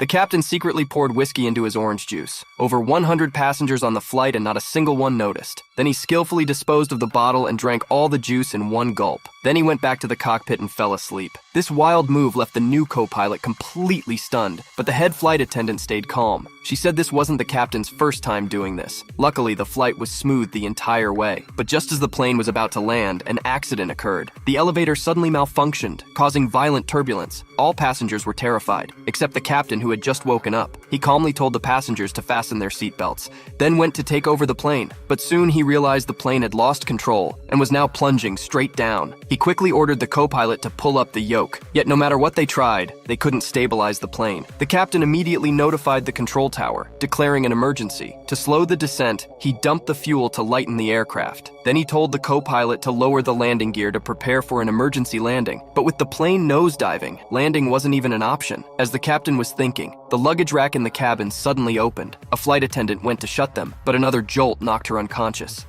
The captain secretly poured whiskey into his orange juice. Over 100 passengers on the flight and not a single one noticed. Then he skillfully disposed of the bottle and drank all the juice in one gulp. Then he went back to the cockpit and fell asleep. This wild move left the new co-pilot completely stunned, but the head flight attendant stayed calm. She said this wasn't the captain's first time doing this. Luckily, the flight was smooth the entire way. But just as the plane was about to land, an accident occurred. The elevator suddenly malfunctioned, causing violent turbulence. All passengers were terrified, except the captain who had just woken up. He calmly told the passengers to fasten their seatbelts, then went to take over the plane. But soon he realized the plane had lost control and was now plunging straight down. He quickly ordered the co-pilot to pull up the yoke, yet no matter what they tried, they couldn't stabilize the plane. The captain immediately notified the control tower, declaring an emergency. To slow the descent, he dumped the fuel to lighten the aircraft. Then he told the co-pilot to lower the landing gear to prepare for an emergency landing. But with the plane nosediving, landing wasn't even an option. As the captain was thinking, the luggage rack in the cabin suddenly opened. A flight attendant went to shut them, but another jolt knocked her unconscious.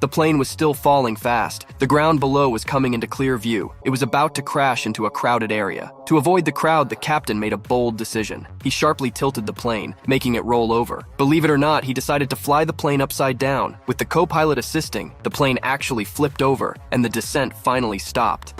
The plane was still falling fast. The ground below was coming into clear view. It was about to crash into a crowded area. To avoid the crowd, the captain made a bold decision. He sharply tilted the plane, making it roll over. Believe it or not, he decided to fly the plane upside down. With the co-pilot assisting, the plane actually flipped over, and the descent finally stopped.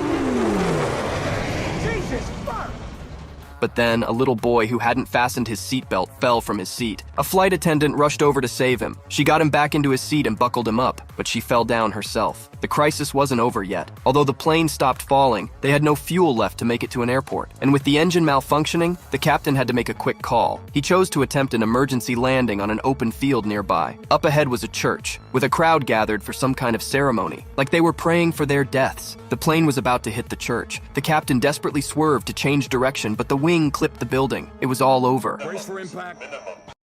But then, a little boy who hadn't fastened his seatbelt fell from his seat. A flight attendant rushed over to save him. She got him back into his seat and buckled him up, but she fell down herself. The crisis wasn't over yet. Although the plane stopped falling, they had no fuel left to make it to an airport. And with the engine malfunctioning, the captain had to make a quick call. He chose to attempt an emergency landing on an open field nearby. Up ahead was a church, with a crowd gathered for some kind of ceremony, like they were praying for their deaths. The plane was about to hit the church. The captain desperately swerved to change direction, but the wing clipped the building. It was all over. Brace for impact.